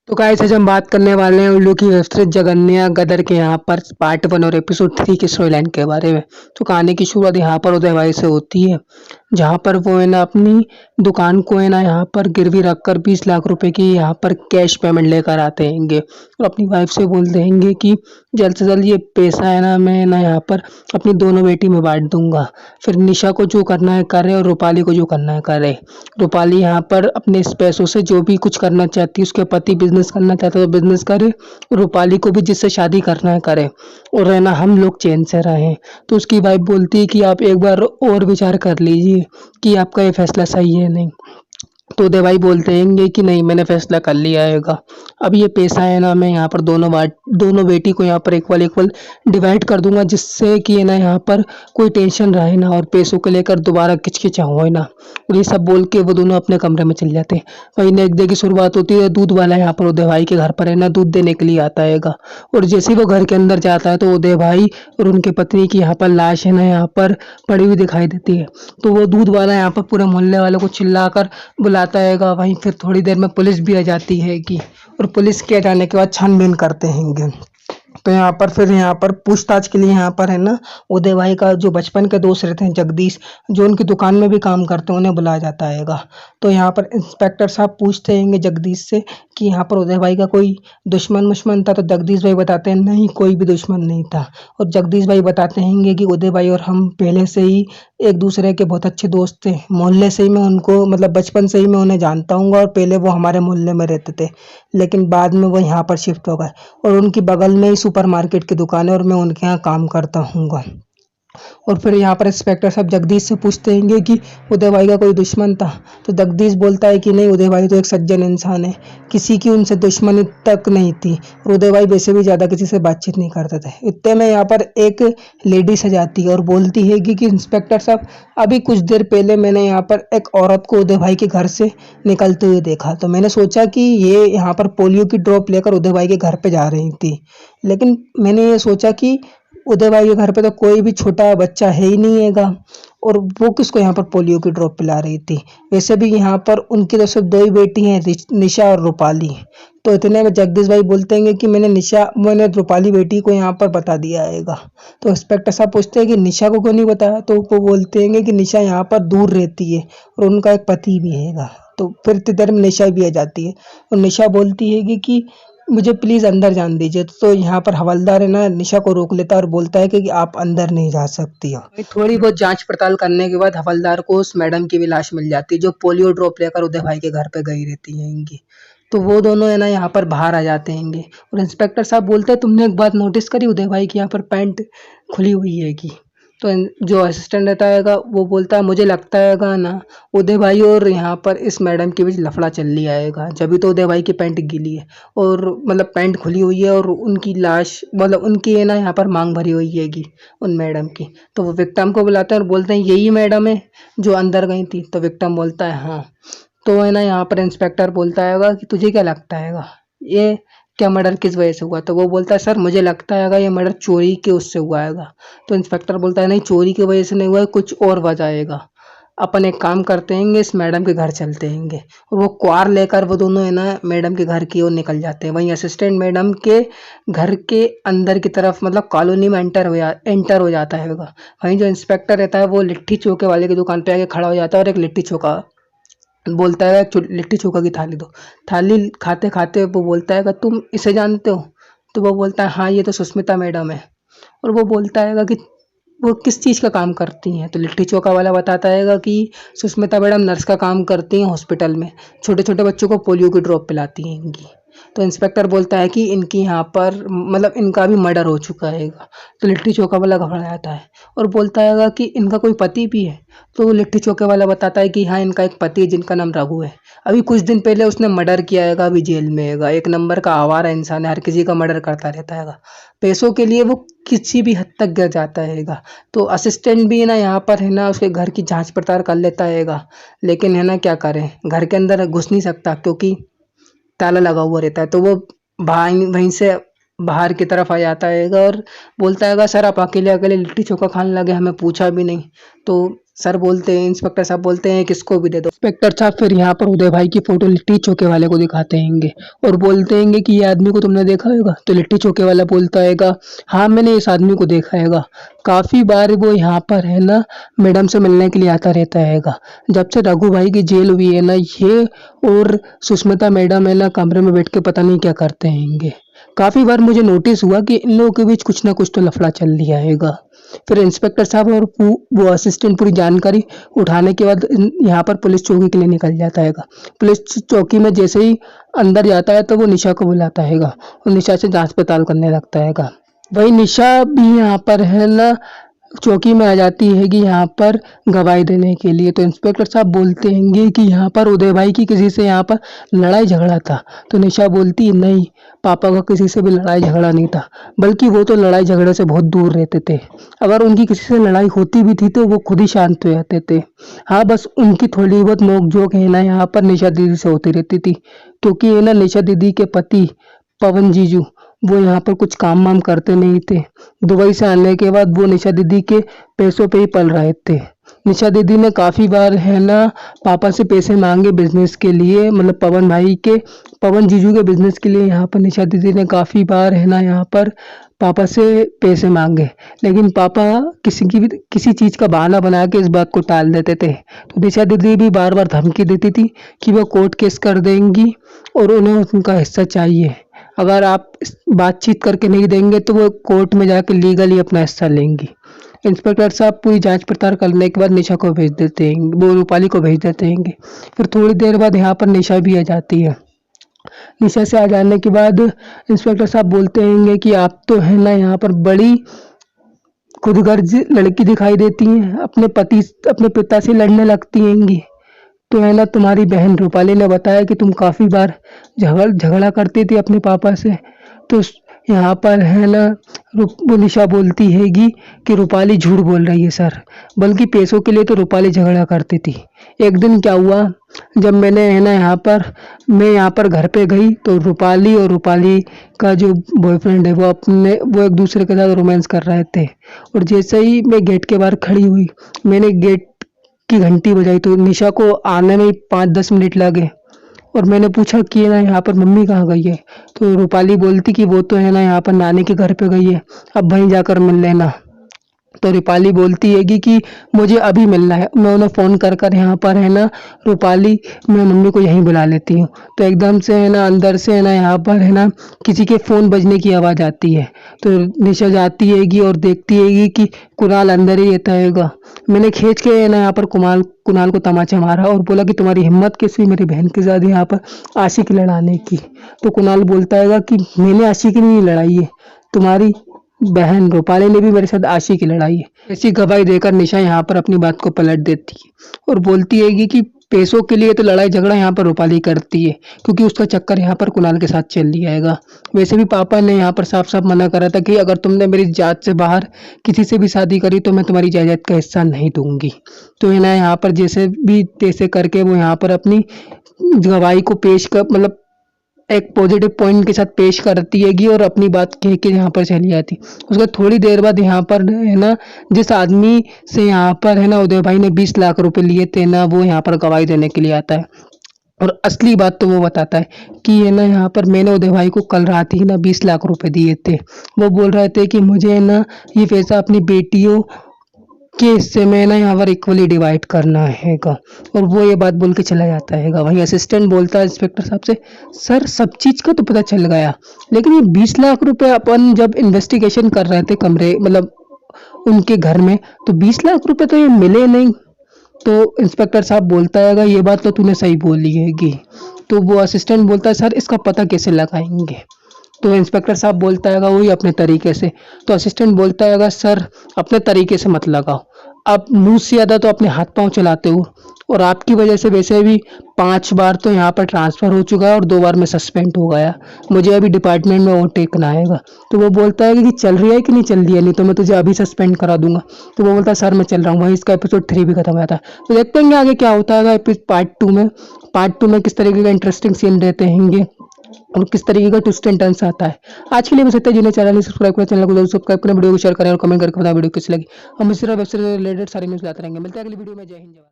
तो गाइस आज हम बात करने वाले हैं उल्लू की वेब सीरीज जगन्या गदर के यहाँ पर पार्ट 1 और एपिसोड 3 की स्टोरी लाइन के बारे में। तो कहानी की शुरुआत यहाँ पर उदय भाई से होती है, जहाँ पर वो है ना अपनी दुकान को है ना यहाँ पर गिरवी रखकर 20 लाख रुपए की यहाँ पर कैश पेमेंट लेकर आते हैंगे और अपनी वाइफ से बोलते हैंगे कि जल्द से जल्द ये पैसा है ना मैं ना यहाँ पर अपनी दोनों बेटी में बांट दूंगा। फिर निशा को जो करना है करे और रूपाली को जो करना है करे। रूपाली यहाँ पर अपने इस पैसों से जो भी कुछ करना चाहती है, उसके पति बिजनेस करना चाहता है तो बिजनेस करे, रूपाली को भी जिससे शादी करना है करे और है ना हम लोग चैन से रहें। तो उसकी वाइफ बोलती है कि आप एक बार और विचार कर लीजिए कि आपका ये फैसला सही है नहीं। तो उदय भाई बोलते हैंगे कि नहीं, मैंने फैसला कर लिया हैगा। अब ये पैसा है ना मैं यहाँ पर दोनों बेटी को यहाँ पर इक्वल इक्वल डिवाइड कर दूंगा, जिससे कि है ना यहाँ पर कोई टेंशन रहे ना और पैसों को लेकर दोबारा किचकिचा हो ना। और ये सब बोल के वो दोनों अपने कमरे में चले जाते हैं। वहीं नेक्स्ट डे की शुरुआत होती है। दूध वाला यहाँ पर उदय भाई के घर पर है ना दूध देने के लिए आता हैगा और जैसे ही वो घर के अंदर जाता है तो उदय भाई और उनके पत्नी की यहाँ पर लाश है ना यहाँ पर पड़ी हुई दिखाई देती है। तो वो दूध वाला यहाँ पर पूरे मोहल्ले वालों को चिल्लाकर बुलाता हैगा। वहीं फिर थोड़ी देर में पुलिस भी आ जाती हैगी और पुलिस के आ जाने के बाद छानबीन करते हैंगे। तो यहाँ पर फिर यहाँ पर पूछताछ के लिए यहाँ पर है ना उदय भाई का जो बचपन के दोस्त रहते हैं जगदीश, जो उनकी दुकान में भी काम करते हैं, उन्हें बुलाया जाता हैगा। तो यहाँ पर इंस्पेक्टर साहब पूछते हैंगे जगदीश से कि यहाँ पर उदय भाई का कोई दुश्मन था। तो जगदीश भाई बताते हैं नहीं, कोई भी दुश्मन नहीं था। और जगदीश भाई बताते हैंगे कि उदय भाई और हम पहले से ही एक दूसरे के बहुत अच्छे दोस्त थे। मोहल्ले से ही मैं उनको मतलब बचपन से ही मैं उन्हें जानता हूँ और पहले वो हमारे मोहल्ले में रहते थे, लेकिन बाद में वो यहाँ पर शिफ्ट हो गए और उनकी बगल में ही सुपरमार्केट की दुकान है और मैं उनके यहाँ काम करता हूँगा। और फिर यहाँ पर इंस्पेक्टर साहब जगदीश से पूछते हैंगे कि उदय भाई का कोई दुश्मन था। तो जगदीश बोलता है कि नहीं, उदय भाई तो एक सज्जन इंसान है, किसी की उनसे दुश्मनी तक नहीं थी और उदय भाई वैसे भी ज़्यादा किसी से बातचीत नहीं करते थे। इतने में यहाँ पर एक लेडीज आ जाती है और बोलती है कि इंस्पेक्टर साहब, अभी कुछ देर पहले मैंने यहाँ पर एक औरत को उदय भाई के घर से निकलते हुए देखा। तो मैंने सोचा कि ये यहाँ पर पोलियो की ड्रॉप लेकर उदय भाई के घर पे जा रही थी, लेकिन मैंने ये सोचा कि उदय भाई के घर पे तो कोई भी छोटा बच्चा है ही नहीं हैगा और वो किसको यहाँ पर पोलियो की ड्रॉप पिला रही थी। वैसे भी यहाँ पर उनकी तो सिर्फ दो ही बेटी हैं, निशा और रूपाली। तो इतने में जगदीश भाई बोलते हैं कि मैंने रूपाली बेटी को यहाँ पर बता दिया हैगा। तो इंस्पेक्टर साहब पूछते हैं कि निशा को क्यों नहीं बताया। तो वो बोलते हैं कि निशा यहाँ पर दूर रहती है और उनका एक पति भी हैगा। तो फिर इधर में निशा भी आ जाती है और निशा बोलती है कि मुझे प्लीज़ अंदर जाने दीजिए। तो यहाँ पर हवलदार है ना निशा को रोक लेता है और बोलता है कि आप अंदर नहीं जा सकती हो। थोड़ी बहुत जांच पड़ताल करने के बाद हवलदार को उस मैडम की भी लाश मिल जाती है, जो पोलियो ड्रॉप लेकर उदय भाई के घर पे गई रहती हैंगी। तो वो दोनों है ना यहाँ पर बाहर आ जाते हैंगे और इंस्पेक्टर साहब बोलते हैं तुमने एक बात नोटिस करी, उदय भाई की यहाँ पर पैंट खुली हुई हैगी। तो जो असिस्टेंट रहता हैगा वो बोलता है मुझे लगता हैगा ना उदय भाई और यहाँ पर इस मैडम के बीच लफड़ा चल लिया हैगा, जभी तो उदय भाई की पैंट गीली है और मतलब पैंट खुली हुई है और उनकी लाश मतलब उनकी है ना यहाँ पर मांग भरी हुई हैगी उन मैडम की। तो वो विक्टिम को बुलाते हैं और बोलते हैं यही मैडम है जो अंदर गई थी। तो विक्टिम बोलता है हाँ। तो है ना यहाँ पर इंस्पेक्टर बोलता हैगा कि तुझे क्या लगता हैगा ये क्या मर्डर किस वजह से हुआ। तो वो बोलता है सर मुझे लगता हैगा ये मर्डर चोरी के उससे हुआ हैगा। तो इंस्पेक्टर बोलता है नहीं, चोरी की वजह से नहीं हुआ है, कुछ और वजह आएगा। अपन एक काम करते हैंगे, इस मैडम के घर चलते हैंगे। और वो क्वार लेकर वो दोनों है ना मैडम के घर की ओर निकल जाते हैं। वहीं असिस्टेंट मैडम के घर के अंदर की तरफ मतलब कॉलोनी में एंटर हो जाता है। वहीं जो इंस्पेक्टर रहता है वो लिट्टी चोखे वाले की दुकान पे आके खड़ा हो जाता है और एक लिट्टी चोखा बोलता है लिट्टी चोखा की थाली दो। थाली खाते खाते वो बोलता है तुम इसे जानते हो। तो वो बोलता है हाँ, ये तो सुष्मिता मैडम है। और वो बोलता है कि वो किस चीज़ का काम करती हैं। तो लिट्टी चोखा वाला बताता है कि सुष्मिता मैडम नर्स का काम करती हैं हॉस्पिटल में, छोटे छोटे बच्चों को पोलियो की ड्रॉप पिलाती हैं इनकी। तो इंस्पेक्टर बोलता है कि इनकी यहाँ पर मतलब इनका भी मर्डर हो चुका है। तो लिट्टी चोखा वाला घबरा जाता है और बोलता है कि इनका कोई पति भी है। तो लिट्टी चोखे वाला बताता है कि हाँ, इनका एक पति है जिनका नाम रघु है। अभी कुछ दिन पहले उसने मर्डर किया है, अभी जेल में है। एक नंबर का आवारा इंसान है, हर किसी का मर्डर करता रहता है। पैसों के लिए वो किसी भी हद तक गिर जाता है। तो असिस्टेंट भी है ना यहाँ पर है ना उसके घर की जांच पड़ताल कर लेता है, लेकिन है ना क्या करें, घर के अंदर घुस नहीं सकता क्योंकि ताला लगा हुआ रहता है। तो वो भाई वहीं से बाहर की तरफ आ जाता है और बोलता है सर आप अकेले अकेले लिट्टी चोखा खाने लगे, हमें पूछा भी नहीं। तो सर बोलते हैं, इंस्पेक्टर साहब बोलते हैं किसको भी दे दो। इंस्पेक्टर साहब फिर यहाँ पर उदय भाई की फोटो लिट्टी चोखे वाले को दिखाते हैंगे और बोलते हैंगे कि ये आदमी को तुमने देखा होगा। तो लिट्टी चोखे वाला बोलता हैगा, हाँ मैंने इस आदमी को देखा हैगा, काफी बार वो यहाँ पर है ना मैडम से मिलने के लिए आता रहता हैगा। जब से रघु भाई की जेल हुई है ना, ये और सुष्मिता मैडम है ना कमरे में बैठ के पता नहीं क्या करते हैंगे। काफी बार मुझे नोटिस हुआ कि इन लोगों के बीच कुछ ना कुछ तो लफड़ा चल लिया हैगा। फिर इंस्पेक्टर साहब और वो असिस्टेंट पूरी जानकारी उठाने के बाद यहाँ पर पुलिस चौकी के लिए निकल जाता हैगा। पुलिस चौकी में जैसे ही अंदर जाता है तो वो निशा को बुलाता हैगा और निशा से जांच पड़ताल करने लगता हैगा। वही निशा भी यहाँ पर है ना चौकी में आ जाती है कि यहाँ पर गवाही देने के लिए। तो इंस्पेक्टर साहब बोलते हैंगे कि यहाँ पर उदय भाई की किसी से यहाँ पर लड़ाई झगड़ा था। तो निशा बोलती है, नहीं पापा का किसी से भी लड़ाई झगड़ा नहीं था, बल्कि वो तो लड़ाई झगड़े से बहुत दूर रहते थे। अगर उनकी किसी से लड़ाई होती भी थी तो वो खुद ही शांत हो जाते थे। हाँ बस उनकी थोड़ी बहुत नोक झोंक है ना यहाँ पर निशा दीदी से होती रहती थी, क्योंकि है ना निशा दीदी के पति पवन जीजू वो यहाँ पर कुछ काम वाम करते नहीं थे। दुबई से आने के बाद वो निशा दीदी के पैसों पे ही पल रहे थे। निशा दीदी ने काफ़ी बार है ना पापा से पैसे मांगे बिजनेस के लिए, मतलब पवन भाई के पवन जीजू के बिजनेस के लिए। यहाँ पर निशा दीदी ने काफ़ी बार है ना यहाँ पर पापा से पैसे मांगे, लेकिन पापा किसी चीज़ का बहाना बना के इस बात को टाल देते थे। तो निशा दीदी भी बार बार धमकी देती थी कि वो कोर्ट केस कर देंगी और उन्हें उनका हिस्सा चाहिए। अगर आप बातचीत करके नहीं देंगे तो वो कोर्ट में जाके लीगली अपना हिस्सा लेंगी। इंस्पेक्टर साहब पूरी जांच पड़ताल करने के बाद निशा को भेज देते हैं, वो रूपाली को भेज देते हैं। फिर थोड़ी देर बाद यहाँ पर निशा भी आ जाती है। निशा से आ जाने के बाद इंस्पेक्टर साहब बोलते हैं कि आप तो है ना यहाँ पर बड़ी खुदगर्ज लड़की दिखाई देती हैं, अपने पिता से लड़ने लगती हैंगी। तो है ना तुम्हारी बहन रूपाली ने बताया कि तुम काफ़ी बार झगड़ा करती थी अपने पापा से। तो यहाँ पर है ना वो निशा बोलती हैगी कि रूपाली झूठ बोल रही है सर, बल्कि पैसों के लिए तो रूपाली झगड़ा करती थी। एक दिन क्या हुआ, जब मैं यहाँ पर घर पे गई तो रूपाली और रूपाली का जो बॉयफ्रेंड है वो एक दूसरे के साथ रोमांस कर रहे थे। और जैसे ही मैं गेट के बाहर खड़ी हुई, मैंने गेट की घंटी बजाई तो निशा को आने में 5-10 मिनट लगे। और मैंने पूछा कि ना यहाँ पर मम्मी कहाँ गई है। तो रूपाली बोलती कि वो तो है ना यहाँ पर नानी के घर पे गई है, अब वहीं जाकर मिल लेना। तो रूपाली बोलती हैगी कि मुझे अभी मिलना है। मैं उन्हें फ़ोन कर कर यहाँ पर है ना रूपाली मैं मम्मी को यहीं बुला लेती हूँ। तो एकदम से है ना अंदर से है ना यहाँ पर है ना किसी के फ़ोन बजने की आवाज़ आती है। तो निशा जाती हैगी और देखती हैगी कि कुणाल अंदर ही रहता हैगा। मैंने खींच के है ना यहाँ पर कुणाल को तमाचा मारा और बोला कि तुम्हारी हिम्मत कैसी मेरी बहन के साथ यहाँ पर आशिकी लड़ाने की। तो कुणाल बोलता हैगा कि मैंने आशिकी नहीं लड़ाई है, तुम्हारी बहन रूपाली ने भी मेरे साथ आशिकी लड़ाई है। ऐसी गवाही देकर निशा यहाँ पर अपनी बात को पलट देती है और बोलती है कि पैसों के लिए तो लड़ाई झगड़ा यहाँ पर रूपाली करती है, क्योंकि उसका चक्कर यहाँ पर कुणाल के साथ चल लिया हैगा। वैसे भी पापा ने यहाँ पर साफ साफ मना करा था कि अगर तुमने मेरी जात से बाहर किसी से भी शादी करी तो मैं तुम्हारी जायदाद का हिस्सा नहीं दूंगी। तो है ना यहाँ पर जैसे भी तैसे करके वो यहाँ पर अपनी गवाही को पेश कर मतलब एक पॉजिटिव पॉइंट के साथ पेश करती हैगी और अपनी बात कह के यहाँ पर चली जाती। उसके थोड़ी देर बाद यहाँ पर है ना जिस आदमी से यहाँ पर है ना उदय भाई ने 20 लाख रुपए लिए थे ना, वो यहाँ पर गवाही देने के लिए आता है। और असली बात तो वो बताता है कि है ना यहाँ पर मैंने उदय भाई को कल रात ही ना 20 लाख रुपए दिए थे। वो बोल रहे थे कि मुझे है ना ये पैसा अपनी बेटियों के हिस्से में ना यहाँ पर इक्वली डिवाइड करना हैगा। और वो ये बात बोल के चला जाता हैगा। वहीं असिस्टेंट बोलता है इंस्पेक्टर साहब से, सर सब चीज़ का तो पता चल गया, लेकिन ये 20 लाख रुपए अपन जब इन्वेस्टिगेशन कर रहे थे कमरे मतलब उनके घर में, तो 20 लाख रुपए तो ये मिले नहीं। तो इंस्पेक्टर साहब बोलता हैगा ये बात तो तूने सही बोली हैगी। तो वो असिस्टेंट बोलता है सर इसका पता कैसे लगाएंगे। तो इंस्पेक्टर साहब बोलता हैगा वही अपने तरीके से। तो असिस्टेंट बोलता हैगा सर अपने तरीके से मत लगाओ, आप मुंह से ज़्यादा तो अपने हाथ पांव चलाते हो, और आपकी वजह से वैसे भी 5 बार तो यहाँ पर ट्रांसफ़र हो चुका है और 2 बार मैं सस्पेंड हो गया, मुझे अभी डिपार्टमेंट में ओवरटेक करना आएगा। तो वो बोलता है कि चल रही है कि नहीं चल रही है, नहीं तो मैं तुझे अभी सस्पेंड करा दूंगा। तो वो बोलता है सर मैं चल रहा हूँ। वहीं इसका एपिसोड 3 भी खत्म हुआ था। तो देखते हैं आगे क्या होता है पार्ट 2 में किस तरीके का इंटरेस्टिंग सीन रहते हैंगे। और किस तरीके का ट्विस्ट एंड टर्न्स आता है। आज के लिए बस इतना ही। जिन्हें चैनल नहीं सब्सक्राइब करें चैनल को जरूर सब्सक्राइब करें, वीडियो को शेयर करें और कमेंट करके बताएं वीडियो कैसी लगी। हम इसी तरह वेब सीरीज से रिलेटेड सारी न्यूज़ लाते रहेंगे। मिलते हैं अगली वीडियो में। जय हिंद जय भारत।